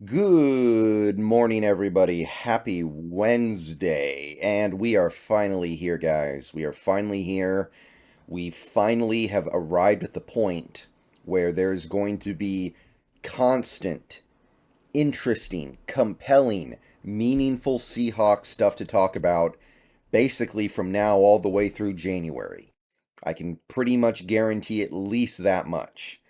Good morning, everybody. Happy Wednesday. And we are finally here, guys. We are finally here. We finally have arrived at the point where there's going to be constant, interesting, compelling, meaningful Seahawks stuff to talk about basically from now all the way through January. I can pretty much guarantee at least that much.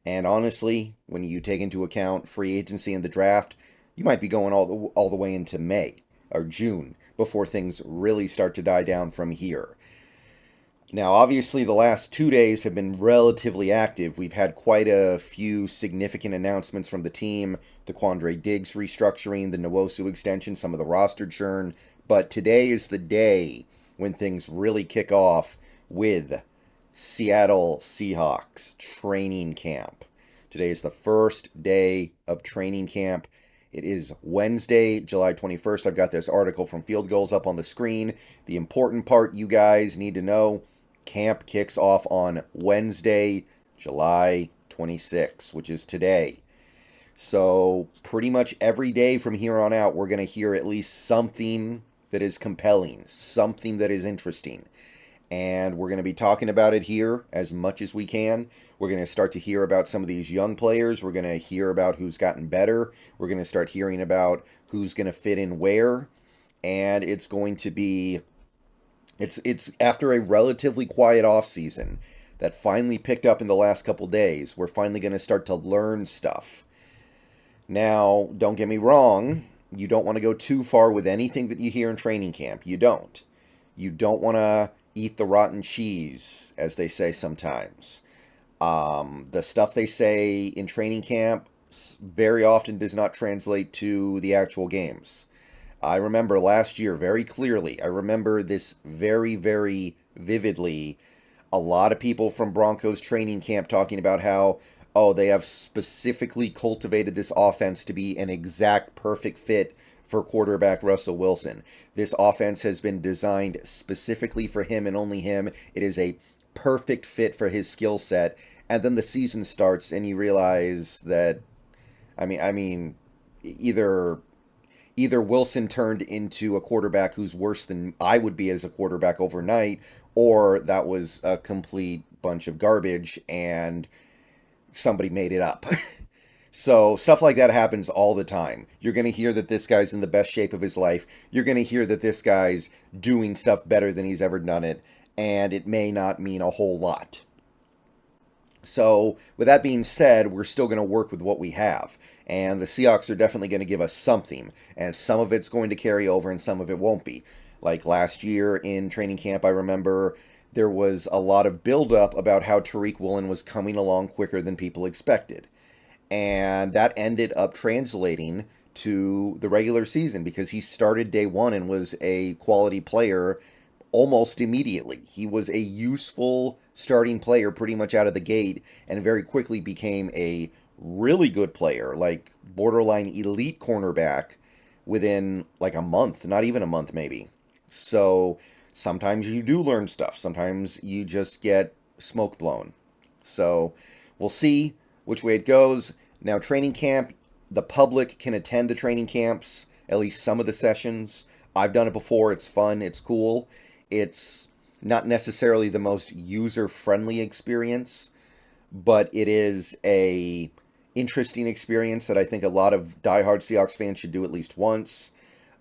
And honestly, when you take into account free agency and the draft, you might be going all the way into May or June before things really start to die down from here. Now, obviously, the last 2 days have been relatively active. We've had quite a few significant announcements from the team: the Quandre Diggs restructuring, the Nwosu extension, some of the roster churn. But today is the day when things really kick off with Seattle Seahawks training camp. Today is the first day of training camp. It is Wednesday, July 21st. I've got this article from Field Goals up on the screen. The important part you guys need to know: camp kicks off on Wednesday, July 26th, which is today. So, pretty much every day from here on out, we're going to hear at least something that is compelling, something that is interesting. And we're going to be talking about it here as much as we can. We're going to start to hear about some of these young players. We're going to hear about who's gotten better. We're going to start hearing about who's going to fit in where. And it's going to be it's after a relatively quiet off season that finally picked up in the last couple days. We're finally going to start to learn stuff. Now, don't get me wrong, you don't want to go too far with anything that you hear in training camp. You don't. You don't want to eat the rotten cheese, as they say sometimes. The stuff they say in training camp very often does not translate to the actual games. I remember last year very clearly. I remember this very, very vividly. A lot of people from Broncos training camp talking about how, oh, they have specifically cultivated this offense to be an exact perfect fit for quarterback Russell Wilson. This offense has been designed specifically for him and only him. It is a perfect fit for his skill set. And then the season starts and you realize that I mean either Wilson turned into a quarterback who's worse than I would be as a quarterback overnight, or that was a complete bunch of garbage and somebody made it up. So stuff like that happens all the time. You're going to hear that this guy's in the best shape of his life. You're going to hear that this guy's doing stuff better than he's ever done it, and it may not mean a whole lot. So, with that being said, we're still going to work with what we have. And the Seahawks are definitely going to give us something. And some of it's going to carry over and some of it won't be. Like last year in training camp, I remember there was a lot of buildup about how Tariq Woolen was coming along quicker than people expected. And that ended up translating to the regular season because he started day one and was a quality player almost immediately. He was a useful starting player pretty much out of the gate and very quickly became a really good player, like borderline elite cornerback within like a month, not even a month maybe. So sometimes you do learn stuff, sometimes you just get smoke blown. So we'll see which way it goes. Now, training camp, the public can attend the training camps, at least some of the sessions. I've done it before. It's fun. It's cool. It's not necessarily the most user-friendly experience, but it is a interesting experience that I think a lot of diehard Seahawks fans should do at least once.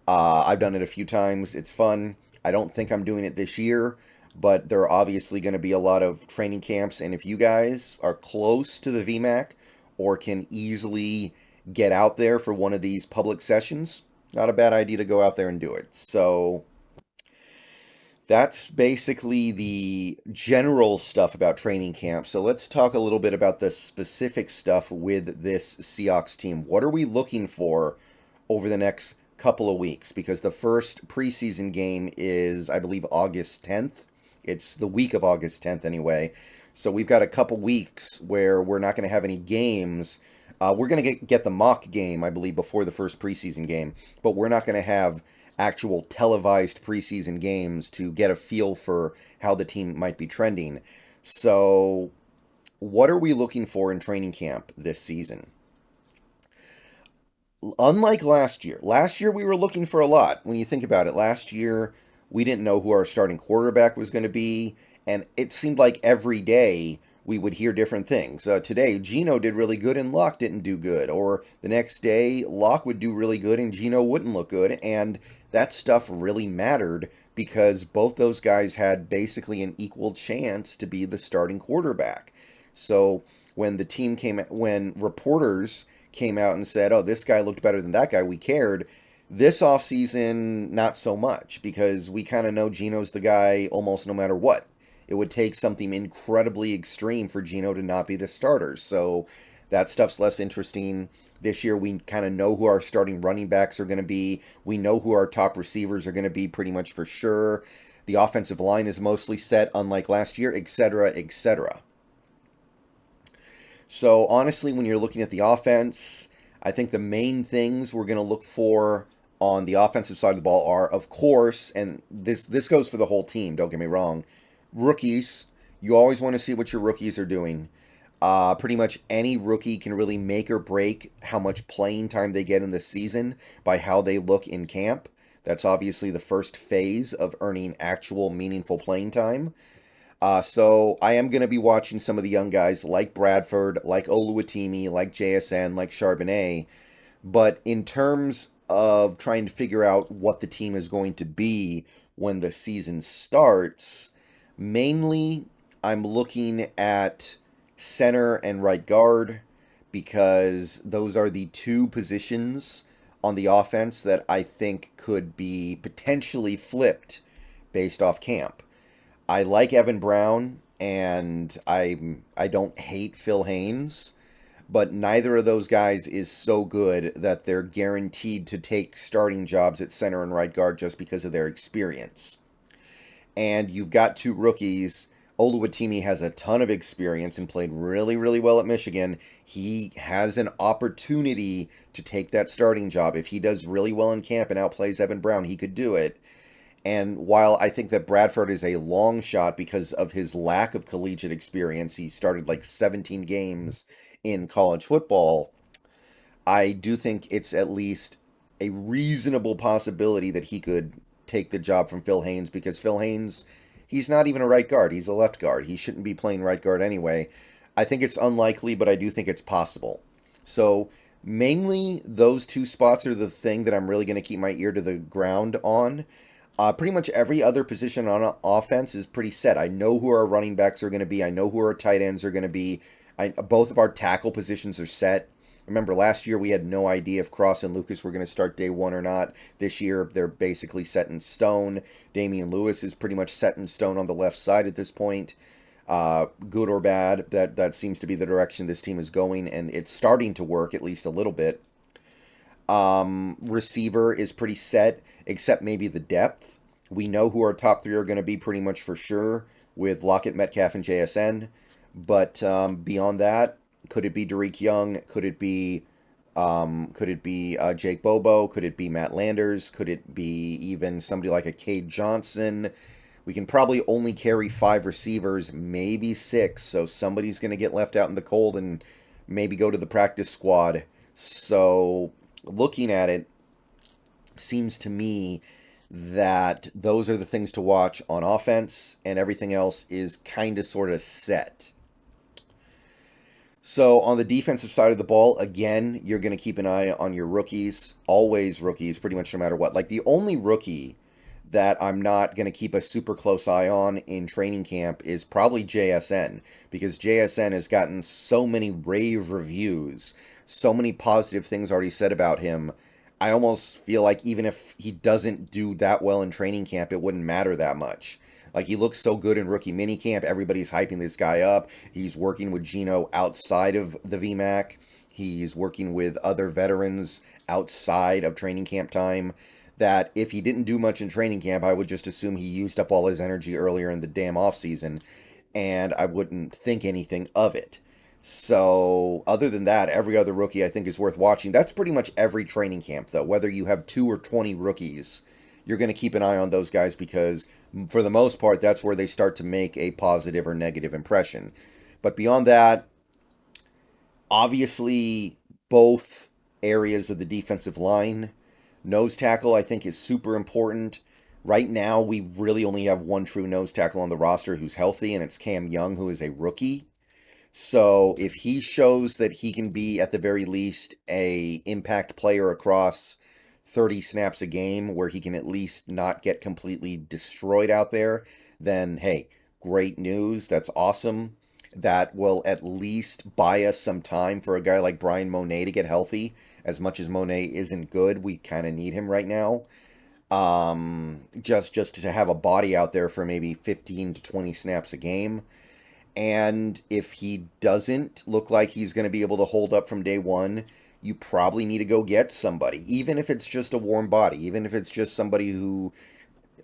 I've done it a few times. It's fun. I don't think I'm doing it this year, but there are obviously going to be a lot of training camps, and if you guys are close to the VMAC or can easily get out there for one of these public sessions, not a bad idea to go out there and do it. So that's basically the general stuff about training camp. So let's talk a little bit about the specific stuff with this Seahawks team. What are we looking for over the next couple of weeks? Because the first preseason game is, I believe, August 10th. It's the week of August 10th anyway. So we've got a couple weeks where we're not going to have any games. We're going to get the mock game, I believe, before the first preseason game, but we're not going to have actual televised preseason games to get a feel for how the team might be trending. So, what are we looking for in training camp this season? unlike last year we were looking for a lot. When you think about it, last year we didn't know who our starting quarterback was going to be, and it seemed like every day we would hear different things. Today, Gino did really good and Locke didn't do good, or the next day, Locke would do really good and Gino wouldn't look good, and that stuff really mattered because both those guys had basically an equal chance to be the starting quarterback. So when reporters came out and said, "Oh, this guy looked better than that guy," we cared. This offseason, not so much because we kind of know Gino's the guy almost no matter what. It would take something incredibly extreme for Gino to not be the starter. So that stuff's less interesting. This year, we kind of know who our starting running backs are going to be. We know who our top receivers are going to be pretty much for sure. The offensive line is mostly set, unlike last year, etc., etc. So honestly, when you're looking at the offense, I think the main things we're going to look for on the offensive side of the ball are, of course, and this goes for the whole team. Don't get me wrong, rookies. You always want to see what your rookies are doing. Pretty much any rookie can really make or break how much playing time they get in the season by how they look in camp. That's obviously the first phase of earning actual meaningful playing time. So I am going to be watching some of the young guys like Bradford, like Oluwatimi, like JSN, like Charbonnet. But in terms of trying to figure out what the team is going to be when the season starts, mainly I'm looking at center and right guard because those are the two positions on the offense that I think could be potentially flipped based off camp. I like Evan Brown and I don't hate Phil Haynes, but neither of those guys is so good that they're guaranteed to take starting jobs at center and right guard just because of their experience. And you've got two rookies. Oluwatimi has a ton of experience and played really, really well at Michigan. He has an opportunity to take that starting job. If he does really well in camp and outplays Evan Brown, he could do it. And while I think that Bradford is a long shot because of his lack of collegiate experience, he started like 17 games in college football. I do think it's at least a reasonable possibility that he could take the job from Phil Haynes because Phil Haynes, he's not even a right guard. He's a left guard. He shouldn't be playing right guard anyway. I think it's unlikely, but I do think it's possible. So mainly those two spots are the thing that I'm really going to keep my ear to the ground on. Pretty much every other position on offense is pretty set. I know who our running backs are going to be. I know who our tight ends are going to be. Both of our tackle positions are set. Remember, last year we had no idea if Cross and Lucas were going to start day one or not. This year they're basically set in stone. Damian Lewis is pretty much set in stone on the left side at this point. Good or bad, that seems to be the direction this team is going, and it's starting to work at least a little bit. Receiver is pretty set, except maybe the depth. We know who our top three are going to be pretty much for sure with Lockett, Metcalf, and JSN. But beyond that, could it be Derek Young? Could it be Jake Bobo? Could it be Matt Landers? Could it be even somebody like a Cade Johnson? We can probably only carry 5 receivers, maybe 6. So somebody's going to get left out in the cold and maybe go to the practice squad. So looking at it, seems to me that those are the things to watch on offense, and everything else is kind of sort of set. So on the defensive side of the ball, again, you're going to keep an eye on your rookies. Always rookies, pretty much no matter what. Like the only rookie that I'm not going to keep a super close eye on in training camp is probably JSN, because JSN has gotten so many rave reviews, so many positive things already said about him. I almost feel like even if he doesn't do that well in training camp, it wouldn't matter that much. Like, he looks so good in rookie minicamp. Everybody's hyping this guy up. He's working with Gino outside of the VMAC. He's working with other veterans outside of training camp time. That if he didn't do much in training camp, I would just assume he used up all his energy earlier in the damn offseason, and I wouldn't think anything of it. So, other than that, every other rookie I think is worth watching. That's pretty much every training camp, though. Whether you have 2 or 20 rookies, you're going to keep an eye on those guys because, for the most part, that's where they start to make a positive or negative impression. But beyond that, obviously, both areas of the defensive line. Nose tackle, I think, is super important. Right now, we really only have one true nose tackle on the roster who's healthy, and it's Cam Young, who is a rookie. So if he shows that he can be at the very least a impact player across 30 snaps a game where he can at least not get completely destroyed out there, then hey, great news. That's awesome. That will at least buy us some time for a guy like Brian Monet to get healthy. As much as Monet isn't good, we kind of need him right now. Just to have a body out there for maybe 15 to 20 snaps a game. And if he doesn't look like he's going to be able to hold up from day one, you probably need to go get somebody, even if it's just a warm body, even if it's just somebody who,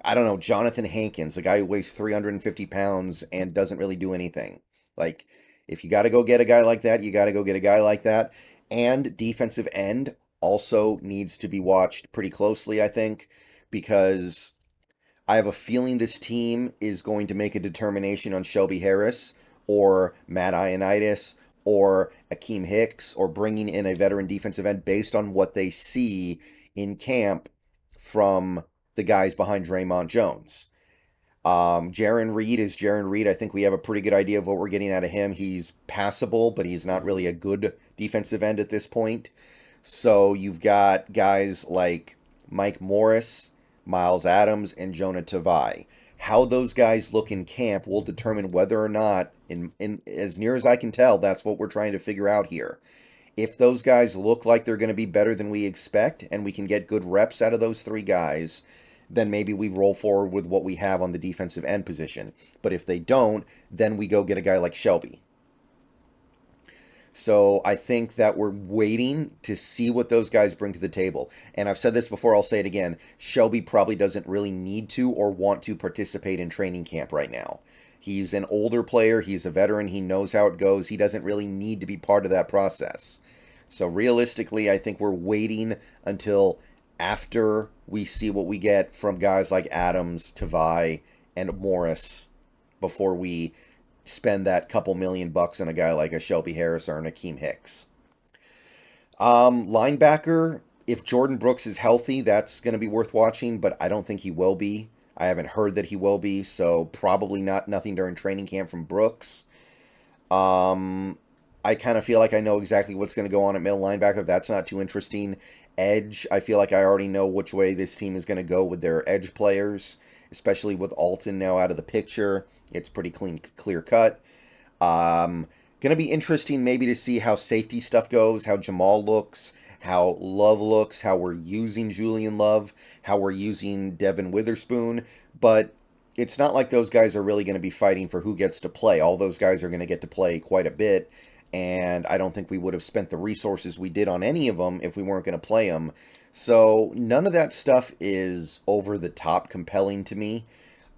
I don't know, Jonathan Hankins, a guy who weighs 350 pounds and doesn't really do anything. Like, if you got to go get a guy like that, you got to go get a guy like that. And defensive end also needs to be watched pretty closely, I think, because I have a feeling this team is going to make a determination on Shelby Harris or Matt Ioannidis or Akeem Hicks or bringing in a veteran defensive end based on what they see in camp from the guys behind Draymond Jones. Jaron Reed is Jaron Reed. I think we have a pretty good idea of what we're getting out of him. He's passable, but he's not really a good defensive end at this point. So you've got guys like Mike Morris, Miles Adams, and Jonah Tavai. How those guys look in camp will determine whether or not, in as near as I can tell, that's what we're trying to figure out here. If those guys look like they're going to be better than we expect, and we can get good reps out of those three guys, then maybe we roll forward with what we have on the defensive end position. But if they don't, then we go get a guy like Shelby. So I think that we're waiting to see what those guys bring to the table. And I've said this before, I'll say it again. Shelby probably doesn't really need to or want to participate in training camp right now. He's an older player. He's a veteran. He knows how it goes. He doesn't really need to be part of that process. So realistically, I think we're waiting until after we see what we get from guys like Adams, Tavai, and Morris before we spend that couple $1,000,000 on a guy like a Shelby Harris or an Akeem Hicks. Linebacker, if Jordan Brooks is healthy, that's going to be worth watching, but I don't think he will be. I haven't heard that he will be, so probably nothing during training camp from Brooks. I kind of feel like I know exactly what's going to go on at middle linebacker. That's not too interesting. Edge, I feel like I already know which way this team is going to go with their edge players, especially with Alton now out of the picture. It's pretty clear cut. Going to be interesting maybe to see how safety stuff goes, how Jamal looks, how Love looks, how we're using Julian Love, how we're using Devin Witherspoon. But it's not like those guys are really going to be fighting for who gets to play. All those guys are going to get to play quite a bit. And I don't think we would have spent the resources we did on any of them if we weren't going to play them. So none of that stuff is over the top compelling to me.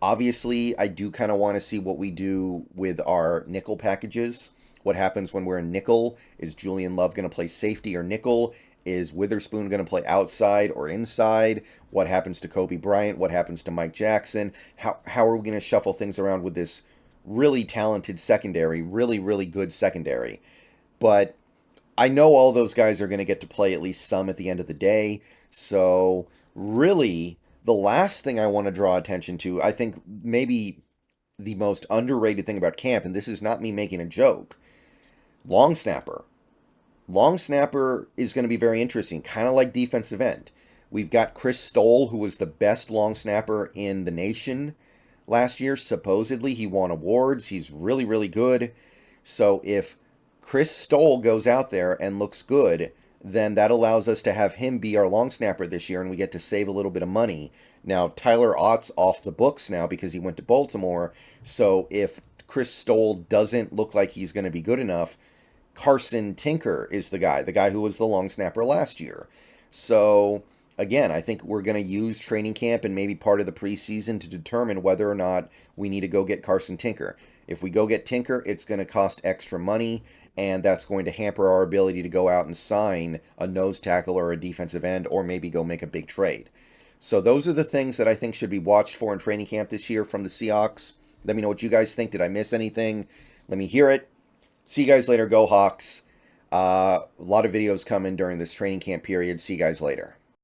Obviously, I do kind of want to see what we do with our nickel packages. What happens when we're in nickel? Is Julian Love going to play safety or nickel? Is Witherspoon going to play outside or inside? What happens to Kobe Bryant? What happens to Mike Jackson? How are we going to shuffle things around with this really talented secondary, really, really good secondary? But I know all those guys are going to get to play at least some at the end of the day. So really, the last thing I want to draw attention to, I think maybe the most underrated thing about camp, and this is not me making a joke, long snapper. Long snapper is going to be very interesting, kind of like defensive end. We've got Chris Stoll, who was the best long snapper in the nation last year. Supposedly, he won awards. He's really, really good. So if Chris Stoll goes out there and looks good, then that allows us to have him be our long snapper this year, and we get to save a little bit of money. Now, Tyler Ott's off the books now because he went to Baltimore. So if Chris Stoll doesn't look like he's going to be good enough, Carson Tinker is the guy who was the long snapper last year. So again, I think we're going to use training camp and maybe part of the preseason to determine whether or not we need to go get Carson Tinker. If we go get Tinker, it's going to cost extra money, and that's going to hamper our ability to go out and sign a nose tackle or a defensive end, or maybe go make a big trade. So those are the things that I think should be watched for in training camp this year from the Seahawks. Let me know what you guys think. Did I miss anything? Let me hear it. See you guys later. Go Hawks. A lot of videos coming during this training camp period. See you guys later.